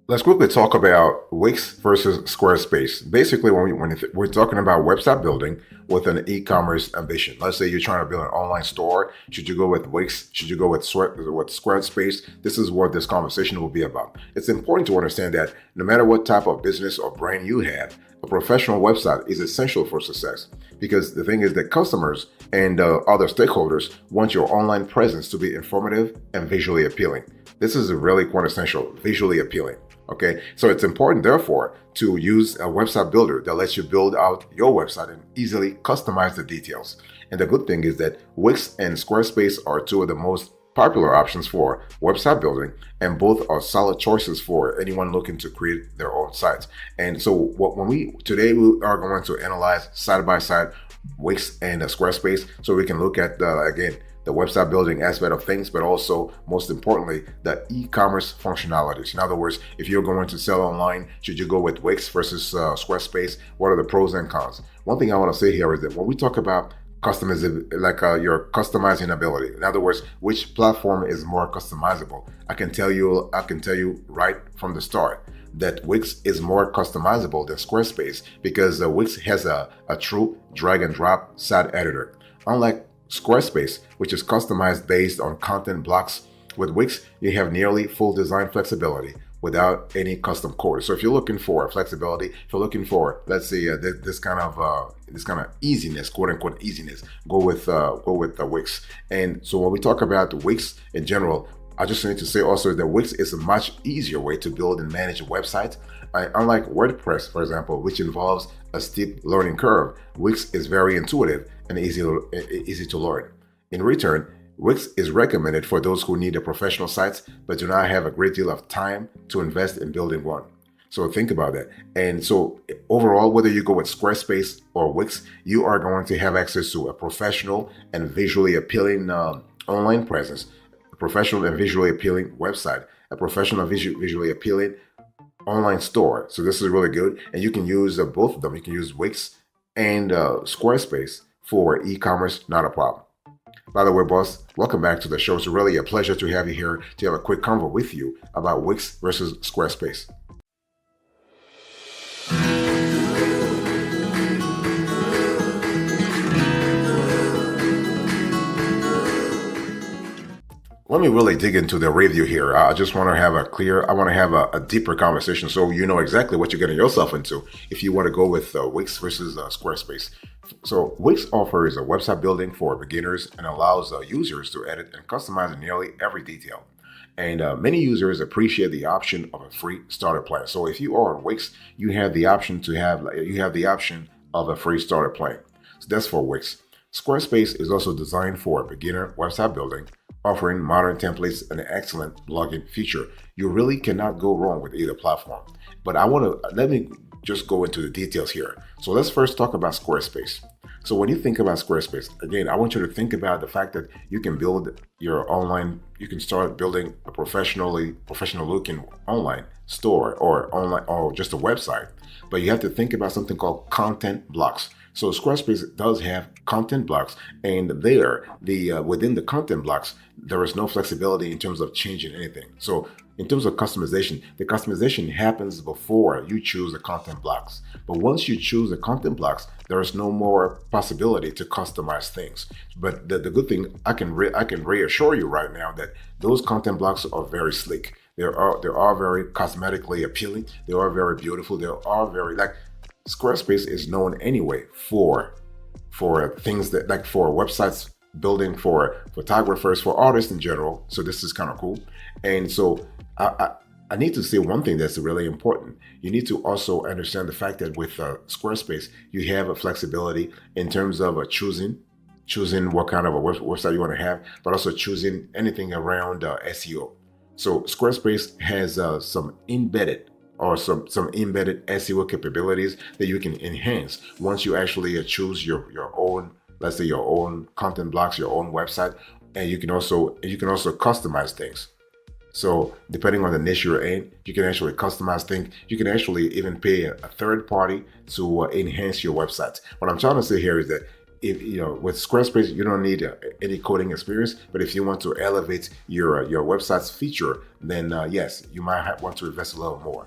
Let's quickly talk about Wix versus Squarespace. Basically, we're talking about website building with an e-commerce ambition. Let's say you're trying to build an online store. Should you go with Wix? Should you go with Squarespace? This is what this conversation will be about. It's important to understand that no matter what type of business or brand you have, a professional website is essential for success. Because the thing is that customers and other stakeholders want your online presence to be informative and visually appealing. This is really quintessential, visually appealing. Okay, so it's important, therefore, to use a website builder that lets you build out your website and easily customize the details. And the good thing is that Wix and Squarespace are two of the most popular options for website building, and both are solid choices for anyone looking to create their own sites. And so, today we are going to analyze side by side Wix and Squarespace, so we can look at again the website building aspect of things, but also most importantly, the e-commerce functionalities. In other words, if you're going to sell online, should you go with Wix versus Squarespace? What are the pros and cons? One thing I want to say here is that when we talk about your customizing ability, in other words, which platform is more customizable, I can tell you right from the start that Wix is more customizable than Squarespace because Wix has a true drag and drop site editor. Unlike Squarespace, which is customized based on content blocks, with Wix, you have nearly full design flexibility without any custom code. So if you're looking for flexibility, if you're looking for, let's say, this kind of easiness, quote unquote easiness, go with Wix. And so when we talk about Wix in general, I just need to say also that Wix is a much easier way to build and manage a website. Unlike WordPress, for example, which involves a steep learning curve, Wix is very intuitive and easy to learn. In return, Wix is recommended for those who need a professional site but do not have a great deal of time to invest in building one. So think about that. And so overall, whether you go with Squarespace or Wix, you are going to have access to a professional and visually appealing online presence, a professional and visually appealing website, a professional and visually appealing online store. So this is really good. And you can use both of them. You can use Wix and Squarespace for e-commerce, not a problem. By the way, boss, welcome back to the show. It's really a pleasure to have you here to have a quick convo with you about Wix versus Squarespace. Let me really dig into the review here. I just want to have a deeper conversation so you know exactly what you're getting yourself into if you want to go with Wix versus Squarespace. So Wix offers a website building for beginners and allows users to edit and customize nearly every detail. And many users appreciate the option of a free starter plan. So if you are on Wix, you have the option of a free starter plan. So that's for Wix. Squarespace is also designed for beginner website building, offering modern templates and an excellent blogging feature. You really cannot go wrong with either platform. But let me just go into the details here. So let's first talk about Squarespace. So when you think about Squarespace, again, I want you to think about the fact that you can you can start building a professional looking online store or just a website. But you have to think about something called content blocks. So Squarespace does have content blocks, and within the content blocks, there is no flexibility in terms of changing anything. So in terms of customization, the customization happens before you choose the content blocks. But once you choose the content blocks, there is no more possibility to customize things. But the good thing, I can reassure you right now that those content blocks are very sleek. They are very cosmetically appealing. They are very beautiful. They are very Squarespace is known anyway for things for websites building, for photographers, for artists in general. So this is kind of cool. And so I need to say one thing that's really important. You need to also understand the fact that with Squarespace, you have a flexibility in terms of choosing what kind of a website you want to have, but also choosing anything around SEO. So Squarespace has some embedded SEO capabilities that you can enhance once you actually choose your own, let's say your own content blocks, your own website, and you can also customize things. So depending on the niche you're in, you can actually customize things. You can actually even pay a third party to enhance your website. What I'm trying to say here is that if you know with Squarespace you don't need any coding experience, but if you want to elevate your website's feature, then yes, you might want to invest a little more.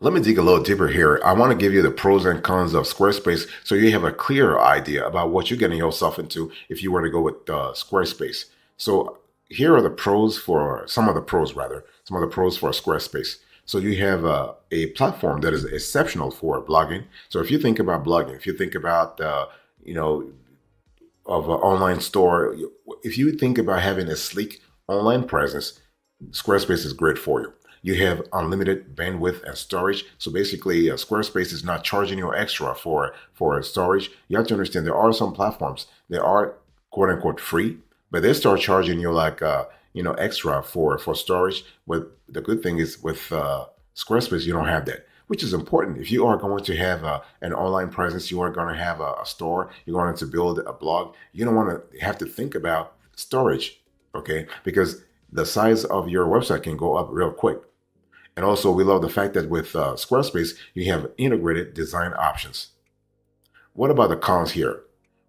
Let me dig a little deeper here. I want to give you the pros and cons of Squarespace so you have a clearer idea about what you're getting yourself into if you were to go with Squarespace. So here are the pros for some of the pros, rather, some of the pros for Squarespace. So you have a platform that is exceptional for blogging. So if you think about blogging, if you think about, you know, of an online store, if you think about having a sleek online presence, Squarespace is great for you. You have unlimited bandwidth and storage. So basically, Squarespace is not charging you extra for storage. You have to understand there are some platforms that are quote unquote free, but they start charging you like extra for storage. But the good thing is with Squarespace, you don't have that, which is important. If you are going to have an online presence, you are going to have a store, you're going to build a blog, you don't want to have to think about storage, okay? Because the size of your website can go up real quick. And also, we love the fact that with Squarespace, you have integrated design options. What about the cons here?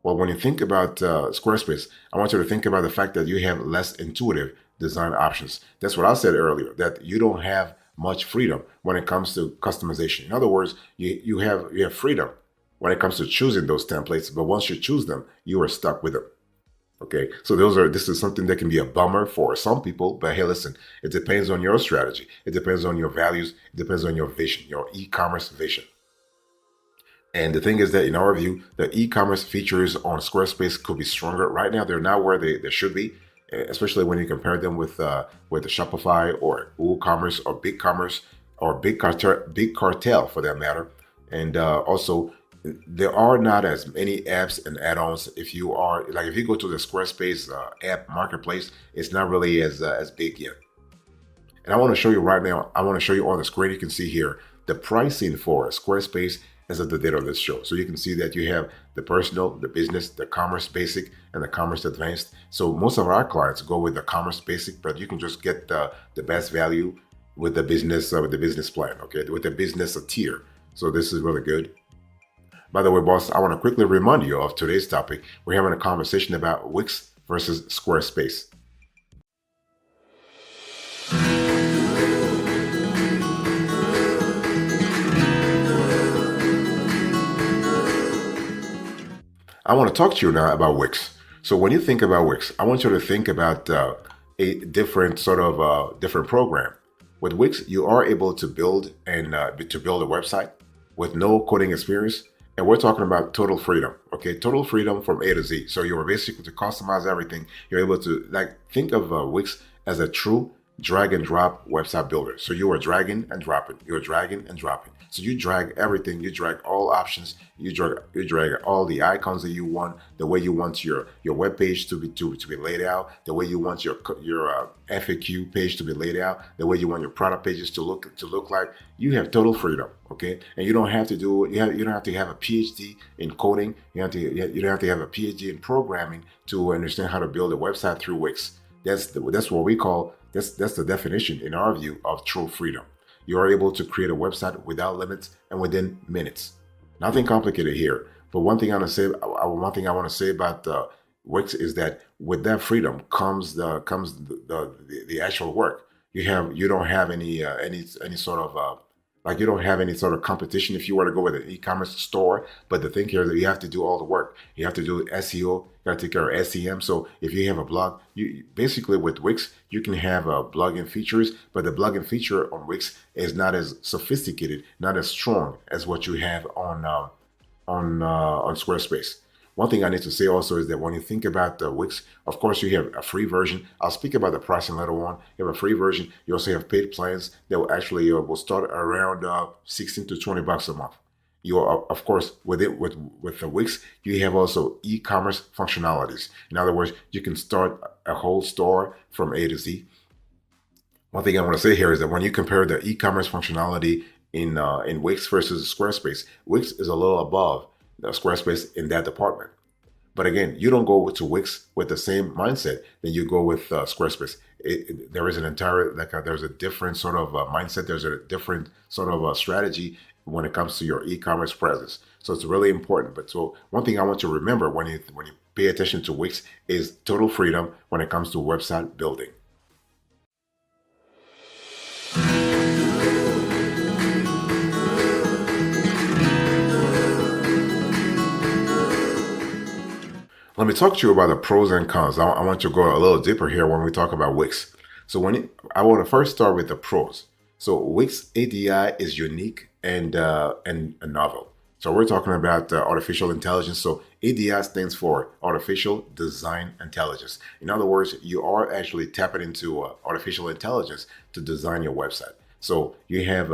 Well, when you think about Squarespace, I want you to think about the fact that you have less intuitive design options. That's what I said earlier, that you don't have much freedom when it comes to customization. In other words, you have freedom when it comes to choosing those templates, but once you choose them, you are stuck with them. Okay, so this is something that can be a bummer for some people, but hey, listen, it depends on your strategy. It depends on your values. It depends on your vision, your e-commerce vision. And the thing is that in our view, the e-commerce features on Squarespace could be stronger. Right now, they're not where they should be, especially when you compare them with the Shopify or WooCommerce or BigCommerce or Big Cartel for that matter. And also, there are not as many apps and add-ons. If you go to the Squarespace app marketplace, it's not really as big yet. And I want to show you right now. I want to show you on the screen. You can see here the pricing for Squarespace as of the date of this show. So you can see that you have the personal, the business, the commerce basic, and the commerce advanced. So most of our clients go with the commerce basic, but you can just get the best value with the business plan. Okay, with the business tier. So this is really good. By the way, boss, I want to quickly remind you of today's topic. We're having a conversation about Wix versus Squarespace. I want to talk to you now about Wix. So when you think about Wix, I want you to think about a different different program. With Wix, you are able to build to build a website with no coding experience. And we're talking about total freedom, okay? Total freedom from A to Z. So you're basically to customize everything. You're able to think of Wix as a true drag and drop website builder. So you are dragging and dropping. You're dragging and dropping. So you drag everything. You drag all options. You drag all the icons that you want, the way you want your web page to be laid out, the way you want your FAQ page to be laid out, the way you want your product pages to look like. You have total freedom, okay? And you don't have to you don't have to have a PhD in coding. You don't have to have a PhD in programming to understand how to build a website through Wix. That's what we call that's the definition in our view of true freedom. You are able to create a website without limits and within minutes. Nothing complicated here. But one thing I want to say about Wix is that with that freedom comes the actual work. You don't have any sort of you don't have any sort of competition if you were to go with an e-commerce store. But the thing here is that you have to do all the work. You have to do SEO. You got to take care of SEM. So if you have a blog, you basically with Wix you can have blogging features, but the blogging feature on Wix is not as sophisticated, not as strong as what you have on Squarespace. One thing I need to say also is that when you think about the Wix, of course, you have a free version. I'll speak about the pricing later on. You have a free version. You also have paid plans that will actually will start around 16 to 20 bucks a month. You are, of course, with the Wix, you have also e-commerce functionalities. In other words, you can start a whole store from A to Z. One thing I want to say here is that when you compare the e-commerce functionality in Wix versus Squarespace, Wix is a little above Squarespace in that department. But again, you don't go to Wix with the same mindset that you go with Squarespace. There is an entire there's a different sort of mindset. There's a different sort of strategy when it comes to your e-commerce presence. So it's really important. But so one thing I want you to remember when you pay attention to Wix is total freedom when it comes to website building. Let me talk to you about the pros and cons. I want to go a little deeper here when we talk about Wix. So I want to first start with the pros. So Wix ADI is unique and novel. So we're talking about artificial intelligence. So ADI stands for Artificial Design Intelligence. In other words, you are actually tapping into artificial intelligence to design your website. So you have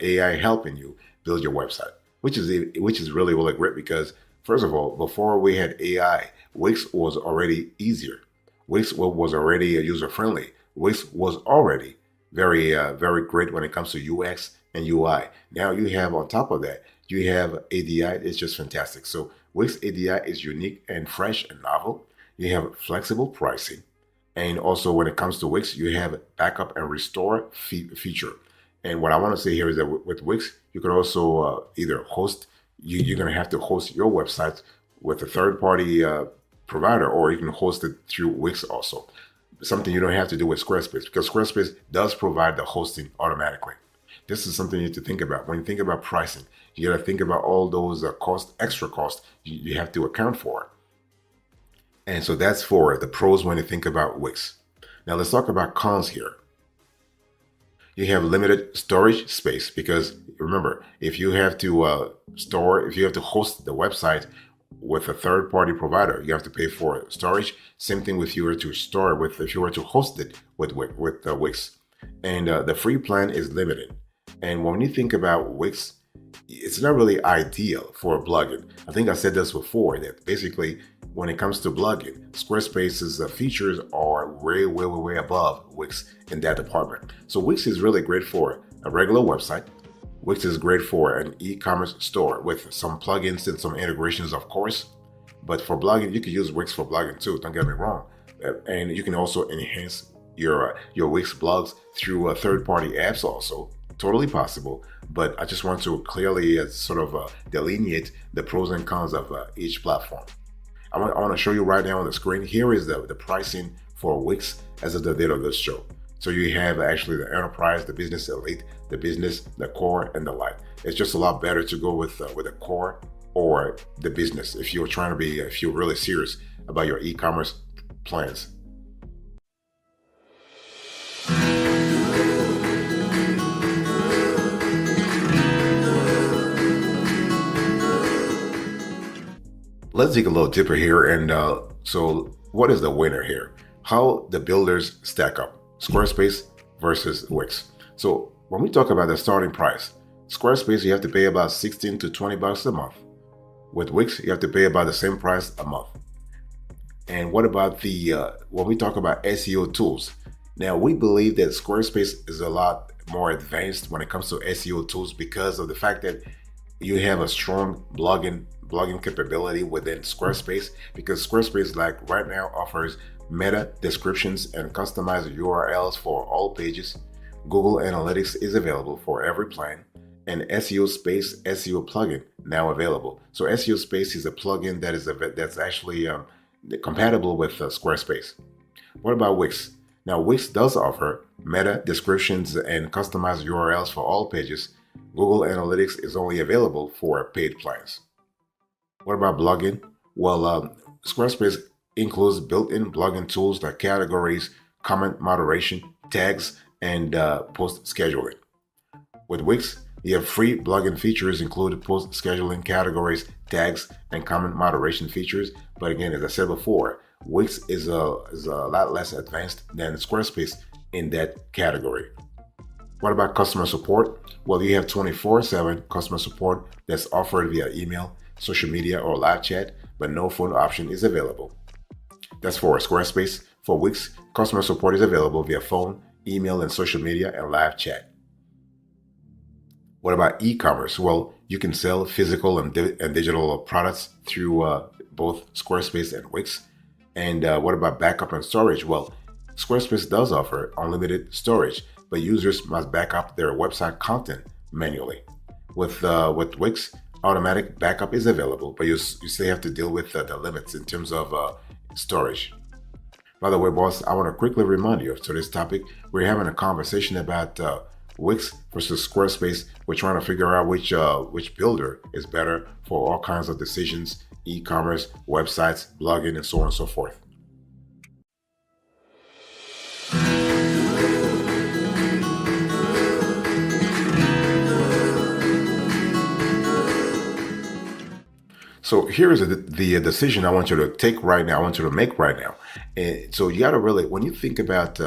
AI helping you build your website, which is really great because first of all, before we had AI, Wix was already easier. Wix was already user friendly. Wix was already very great when it comes to UX and UI. Now you have on top of that, you have ADI. It's just fantastic. So Wix ADI is unique and fresh and novel. You have flexible pricing. And also when it comes to Wix, you have backup and restore feature. And what I want to say here is that with Wix, you can also either host you're going to have to host your website with a third-party provider, or you can host it through Wix also. Something you don't have to do with Squarespace because Squarespace does provide the hosting automatically. This is something you need to think about. When you think about pricing, you got to think about all those extra costs you have to account for. And so that's for the pros when you think about Wix. Now let's talk about cons here. You have limited storage space because remember, if you have to host the website with a third-party provider, you have to pay for storage. Same thing if you were to host it with Wix, and the free plan is limited. And when you think about Wix, it's not really ideal for blogging. I think I said this before that basically when it comes to blogging, Squarespace's features are way above Wix in that department. So Wix is really great for a regular website. Wix is great for an e-commerce store with some plugins and some integrations, of course. But for blogging, you can use Wix for blogging too. Don't get me wrong. And you can also enhance your Wix blogs through third-party apps also. Totally possible. But I just want to clearly delineate the pros and cons of each platform. I want to show you right now on the screen. Here is the pricing for Wix as of the date of this show. So you have actually the enterprise, the business elite, the business, the core, and the light. It's just a lot better to go with the core or the business if you're really serious about your e-commerce plans. Let's dig a little deeper here. And so what is the winner here? How the builders stack up, Squarespace versus Wix. So when we talk about the starting price, Squarespace, you have to pay about $16 to $20 a month. With Wix, you have to pay about the same price a month. And what about when we talk about SEO tools? Now, we believe that Squarespace is a lot more advanced when it comes to SEO tools because of the fact that you have a strong blogging capability within Squarespace, because Squarespace like right now offers meta descriptions and customized URLs for all pages. Google Analytics is available for every plan, and SEO Space SEO plugin now available. So SEO Space is a plugin that's actually compatible with Squarespace. What about Wix? Now Wix does offer meta descriptions and customized URLs for all pages. Google Analytics is only available for paid plans. What about blogging? Well, Squarespace includes built-in blogging tools like categories, comment moderation, tags, and post scheduling. With Wix, you have free blogging features including post scheduling, categories, tags, and comment moderation features. But again, as I said before, Wix is a lot less advanced than Squarespace in that category. What about customer support? Well, you have 24/7 customer support that's offered via email, social media, or live chat, but no phone option is available. That's for Squarespace. For Wix, customer support is available via phone, email, and social media, and live chat. What about e-commerce? Well, you can sell physical and digital products through both Squarespace and Wix. And what about backup and storage? Well, Squarespace does offer unlimited storage, but users must back up their website content manually. With Wix, automatic backup is available, but you still have to deal with the limits in terms of storage. By the way, boss, I want to quickly remind you of today's topic. We're having a conversation about Wix versus Squarespace. We're trying to figure out which builder is better for all kinds of decisions, e-commerce, websites, blogging, and so on and so forth. So here is the decision I want you to take right now. I want you to make right now. And so you got to really, when you think about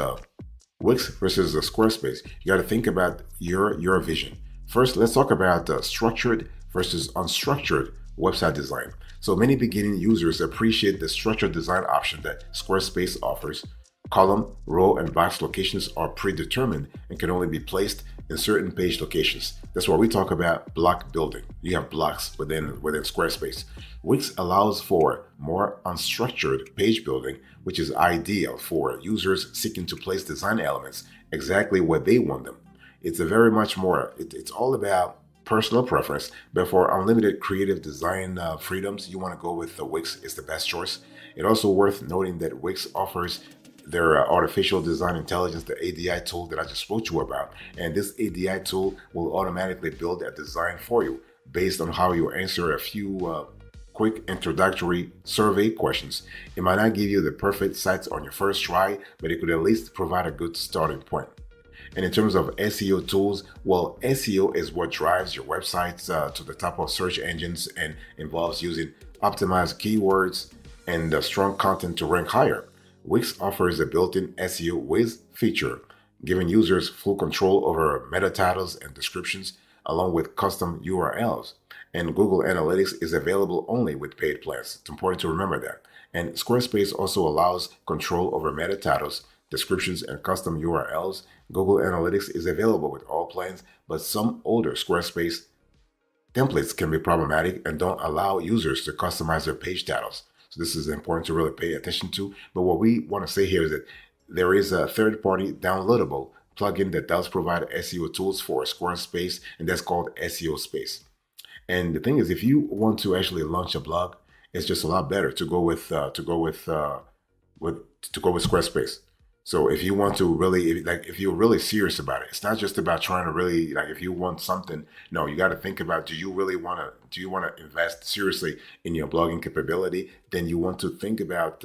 Wix versus Squarespace, you got to think about your vision. First, let's talk about structured versus unstructured website design. So many beginning users appreciate the structured design option that Squarespace offers. Column, row, and box locations are predetermined and can only be placed in certain page locations. That's why we talk about block building. You have blocks within Squarespace. Wix allows for more unstructured page building, which is ideal for users seeking to place design elements exactly where they want them. It's a very much more, it's all about personal preference, but for unlimited creative design freedoms, you want to go with the Wix is the best choice. It's also worth noting that Wix offers their artificial design intelligence, the ADI tool that I just spoke to you about. And this ADI tool will automatically build a design for you based on how you answer a few quick introductory survey questions. It might not give you the perfect sites on your first try, but it could at least provide a good starting point. And in terms of SEO tools, well, SEO is what drives your websites to the top of search engines and involves using optimized keywords and strong content to rank higher. Wix offers a built-in SEO Whiz feature, giving users full control over meta titles and descriptions, along with custom URLs. And Google Analytics is available only with paid plans. It's important to remember that. And Squarespace also allows control over meta titles, descriptions, and custom URLs. Google Analytics is available with all plans, but some older Squarespace templates can be problematic and don't allow users to customize their page titles. So this is important to really pay attention to. But what we want to say here is that there is a third-party downloadable plugin that does provide SEO tools for Squarespace, and that's called SEO Space. And the thing is, if you want to actually launch a blog, it's just a lot better to go with Squarespace. So if you want to really, if you're really serious about it, it's not just about trying to really, if you want something, no, you got to think about, do you want to invest seriously in your blogging capability? Then you want to think about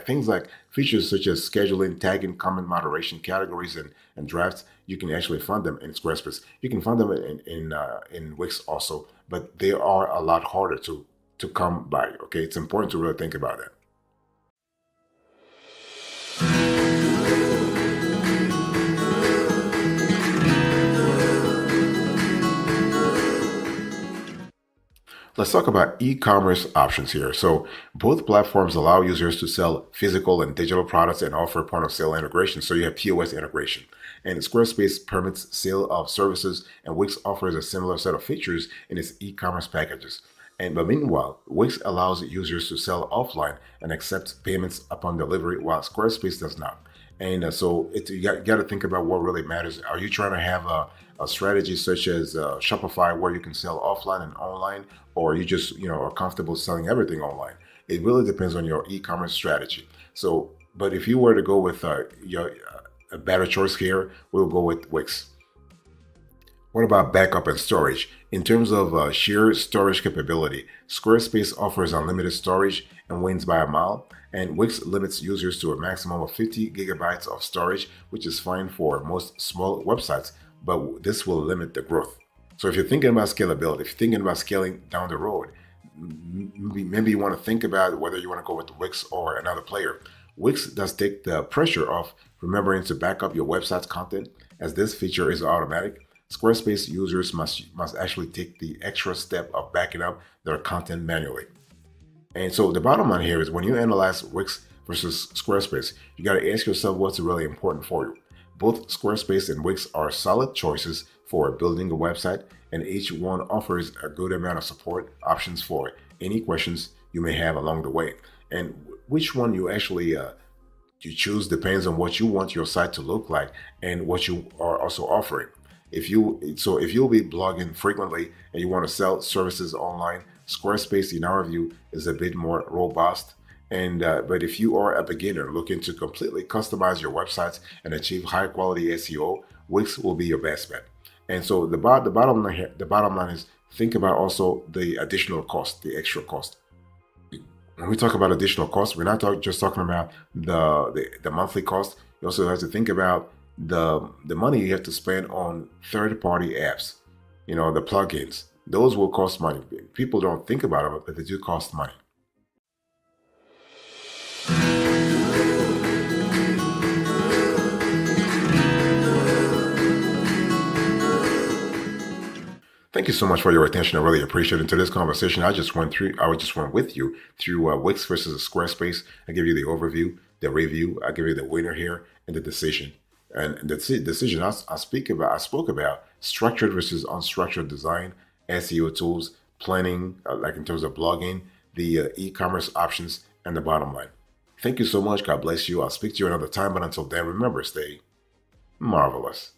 things like features such as scheduling, tagging, comment moderation, categories, and drafts. You can actually find them in Squarespace. You can find them in Wix also, but they are a lot harder to come by. Okay, it's important to really think about that. Let's talk about e-commerce options here. So both platforms allow users to sell physical and digital products and offer point of sale integration. So you have POS integration. And Squarespace permits sale of services, and Wix offers a similar set of features in its e-commerce packages. But meanwhile, Wix allows users to sell offline and accept payments upon delivery, while Squarespace does not. And so you got to think about what really matters. Are you trying to have a strategy such as Shopify where you can sell offline and online, or you just are comfortable selling everything online? It really depends on your e-commerce strategy. So, but if you were to go with a better choice here, we'll go with Wix. What about backup and storage? In terms of sheer storage capability, Squarespace offers unlimited storage and wins by a mile, and Wix limits users to a maximum of 50 gigabytes of storage, which is fine for most small websites, but this will limit the growth. So if you're thinking about scalability, if you're thinking about scaling down the road, maybe you want to think about whether you want to go with Wix or another player. Wix does take the pressure off remembering to back up your website's content, as this feature is automatic. Squarespace users must actually take the extra step of backing up their content manually. And so the bottom line here is, when you analyze Wix versus Squarespace, you got to ask yourself what's really important for you. Both Squarespace and Wix are solid choices for building a website, and each one offers a good amount of support options for any questions you may have along the way. And which one you actually you choose depends on what you want your site to look like and what you are also offering. If you'll be blogging frequently and you want to sell services online, Squarespace, in our view, is a bit more robust. And but if you are a beginner looking to completely customize your websites and achieve high quality SEO, Wix will be your best bet. And so the bottom line here, the bottom line is think about also the additional cost, the extra cost. When we talk about additional costs, we're not just talking about the monthly cost. You also have to think about the money you have to spend on third-party apps. The plugins. Those will cost money. People don't think about it, but they do cost money. Thank you so much for your attention. I really appreciate it. In today's conversation, I just went with you through Wix versus Squarespace. I give you the overview, the review. I give you the winner here and the decision. And the decision I spoke about structured versus unstructured design, SEO tools, planning, like in terms of blogging, the e-commerce options, and the bottom line. Thank you so much. God bless you. I'll speak to you another time. But until then, remember, stay marvelous.